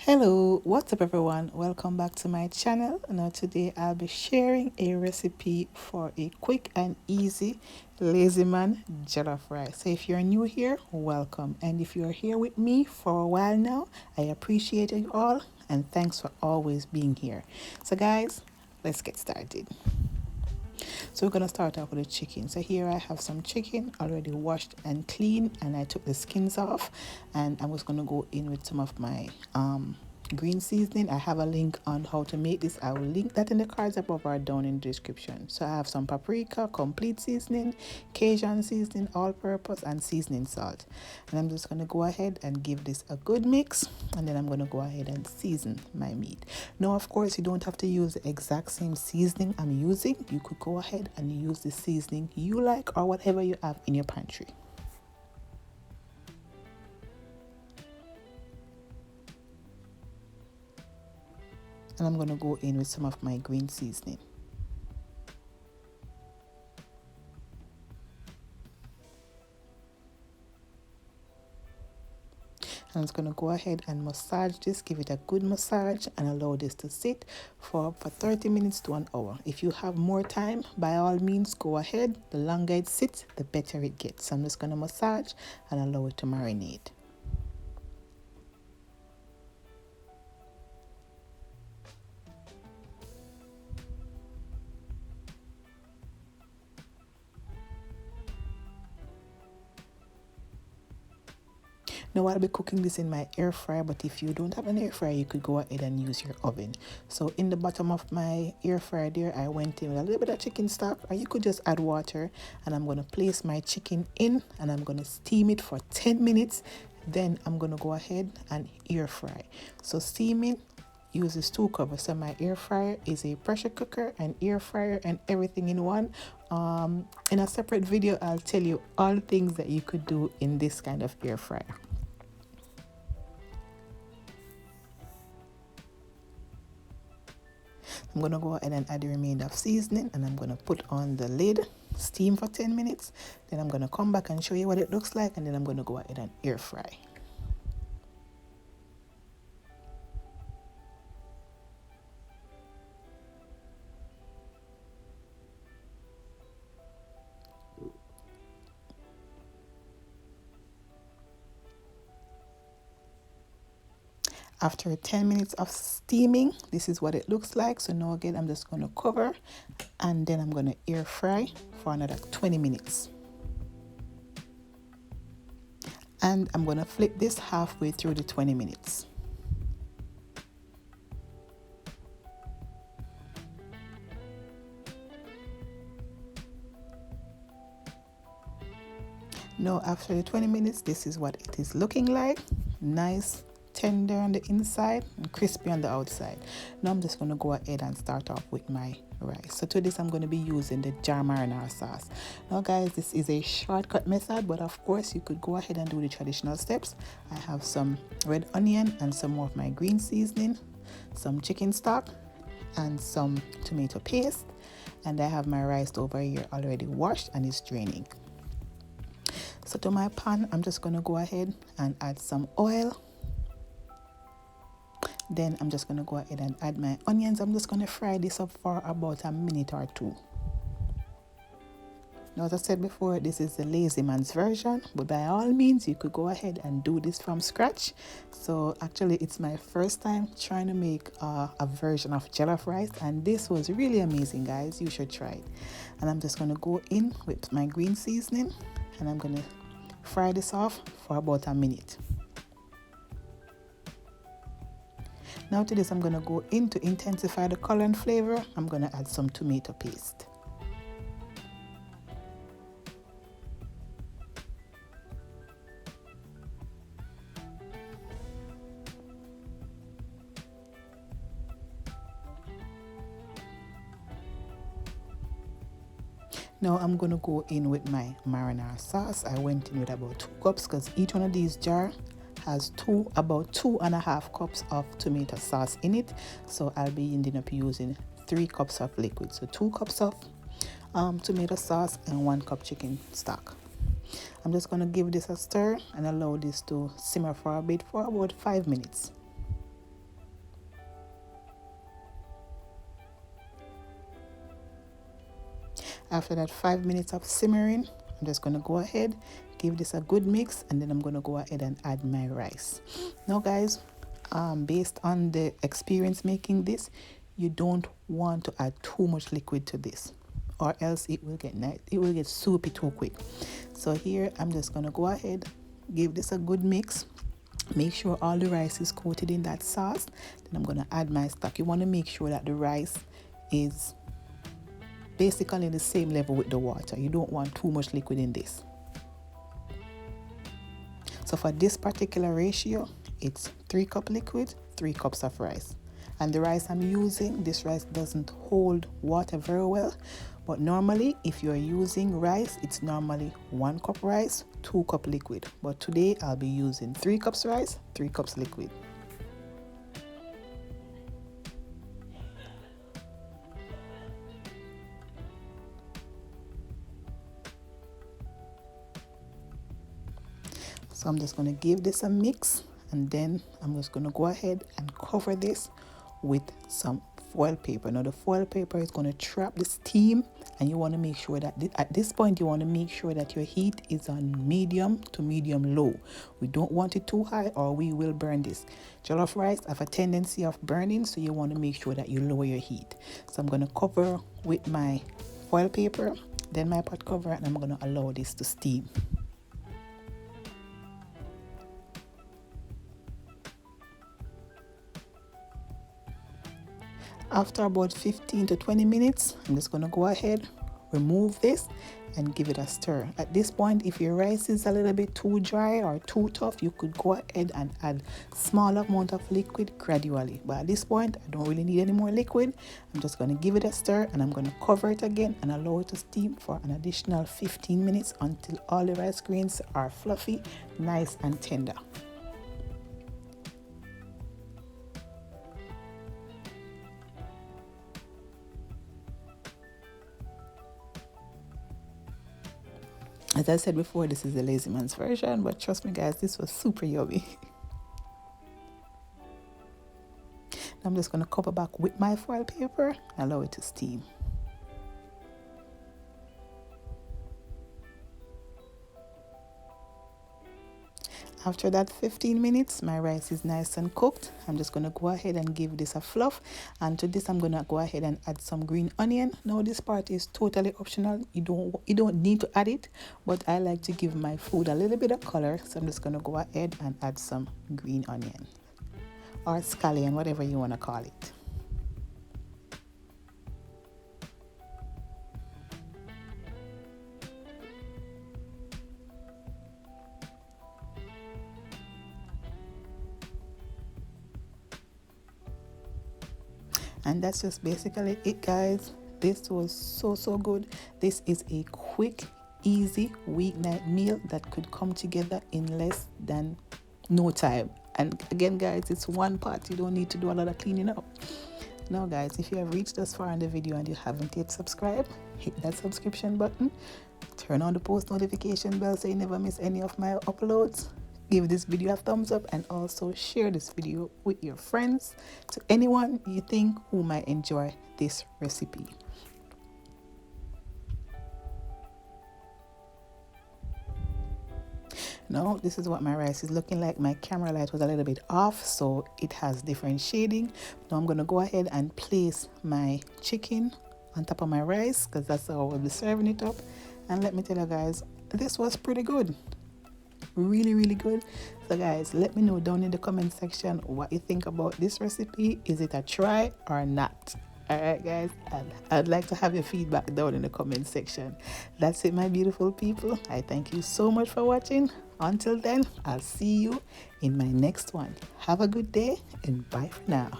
Hello, what's up everyone? Welcome back to my channel. Now today I'll be sharing a recipe for a quick and easy lazy man jollof rice. So if you're new here, welcome. And if you're here with me for a while now, I appreciate you all and thanks for always being here. So guys, let's get started. So we're going to start off with the chicken. So here I have some chicken already washed and clean, and I took the skins off, and I was going to go in with some of my green seasoning. I have a link on how to make this. I will link that in the cards above or down in the description. So I have some paprika, complete seasoning, cajun seasoning, all purpose, and seasoning salt. And I'm just going to go ahead and give this a good mix, and then I'm going to go ahead and season my meat. Now of course you don't have to use the exact same seasoning I'm using. You could go ahead and use the seasoning you like or whatever you have in your pantry. And I'm going to go in with some of my green seasoning. I'm just going to go ahead and massage this, give it a good massage, and allow this to sit for 30 minutes to an hour. If you have more time, by all means go ahead. The longer it sits, the better it gets. So I'm just going to massage and allow it to marinate. Now I'll be cooking this in my air fryer, but if you don't have an air fryer, you could go ahead and use your oven. So in the bottom of my air fryer there, I went in with a little bit of chicken stock, or you could just add water, and I'm going to place my chicken in, and I'm going to steam it for 10 minutes. Then I'm going to go ahead and air fry. So steaming uses two covers. So my air fryer is a pressure cooker, and air fryer, and everything in one. In a separate video, I'll tell you all things that you could do in this kind of air fryer. I'm going to go ahead and add the remainder of seasoning, and I'm going to put on the lid, steam for 10 minutes. Then I'm going to come back and show you what it looks like, and then I'm going to go ahead and air fry. After 10 minutes of steaming, this is what it looks like. So now again, I'm just going to cover, and then I'm going to air fry for another 20 minutes. And I'm going to flip this halfway through the 20 minutes. Now after the 20 minutes, this is what it is looking like. Nice, tender on the inside and crispy on the outside. Now I'm just going to go ahead and start off with my rice. So to this I'm going to be using the Jar Marinara sauce. Now guys, this is a shortcut method, but of course you could go ahead and do the traditional steps. I have some red onion and some more of my green seasoning, some chicken stock, and some tomato paste, and I have my rice over here already washed and it's draining. So to my pan, I'm just going to go ahead and add some oil. Then I'm just going to go ahead and add my onions. I'm just going to fry this up for about a minute or two. Now, as I said before, this is the lazy man's version, but by all means, you could go ahead and do this from scratch. So actually, it's my first time trying to make a version of jollof rice, and this was really amazing, guys. You should try it. And I'm just going to go in with my green seasoning, and I'm going to fry this off for about a minute. Now to this, I'm going to go in to intensify the color and flavor. I'm going to add some tomato paste. Now I'm going to go in with my marinara sauce. I went in with about 2 cups because each one of these jars has about 2.5 cups of tomato sauce in it. So I'll be ending up using 3 cups of liquid. So 2 cups of tomato sauce and 1 cup chicken stock. I'm just going to give this a stir and allow this to simmer for a bit for about 5 minutes. After that 5 minutes of simmering, I'm just going to go ahead, give this a good mix, and then I'm going to go ahead and add my rice. Now guys, based on the experience making this, you don't want to add too much liquid to this, or else it will get nice, it will get soupy too quick. So here I'm just going to go ahead, give this a good mix, make sure all the rice is coated in that sauce. Then I'm going to add my stock. You want to make sure that the rice is basically the same level with the water. You don't want too much liquid in this. So for this particular ratio, it's 3 cups liquid, 3 cups of rice. And the rice I'm using, this rice doesn't hold water very well, but normally if you're using rice, it's normally 1 cup rice, 2 cups liquid. But today I'll be using 3 cups rice, 3 cups liquid. So I'm just going to give this a mix, and then I'm just going to go ahead and cover this with some foil paper. Now the foil paper is going to trap the steam, and you want to make sure that at this point you want to make sure that your heat is on medium to medium low. We don't want it too high or we will burn this. Jollof rice have a tendency of burning, so you want to make sure that you lower your heat. So I'm going to cover with my foil paper, then my pot cover, and I'm going to allow this to steam. After about 15 to 20 minutes, I'm just going to go ahead, remove this, and give it a stir. At this point, if your rice is a little bit too dry or too tough, you could go ahead and add small amount of liquid gradually. But at this point, I don't really need any more liquid. I'm just going to give it a stir, and I'm going to cover it again and allow it to steam for an additional 15 minutes until all the rice grains are fluffy, nice and tender. As I said before, this is the lazy man's version, but trust me guys, this was super yummy. I'm just going to cover back with my foil paper and allow it to steam. After that 15 minutes, my rice is nice and cooked. I'm just going to go ahead and give this a fluff. And to this, I'm going to go ahead and add some green onion. Now, this part is totally optional. You don't need to add it, but I like to give my food a little bit of color. So I'm just going to go ahead and add some green onion or scallion, whatever you want to call it. And that's just basically it, guys. This was so good. This is a quick, easy weeknight meal that could come together in less than no time. And again, guys, it's one pot. You don't need to do a lot of cleaning up. Now, guys, if you have reached this far in the video and you haven't yet subscribed, hit that subscription button. Turn on the post notification bell so you never miss any of my uploads. Give this video a thumbs up, and also share this video with your friends, to anyone you think who might enjoy this recipe. Now, this is what my rice is looking like. My camera light was a little bit off, so it has different shading. Now I'm going to go ahead and place my chicken on top of my rice, because that's how I will be serving it up. And let me tell you guys, this was pretty good. Really good. So guys, let me know down in the comment section what you think about this recipe. Is it a try or not? Alright guys, I'd like to have your feedback down in the comment section. That's it, my beautiful people. I thank you so much for watching. Until then, I'll see you in my next one. Have a good day, and bye for now.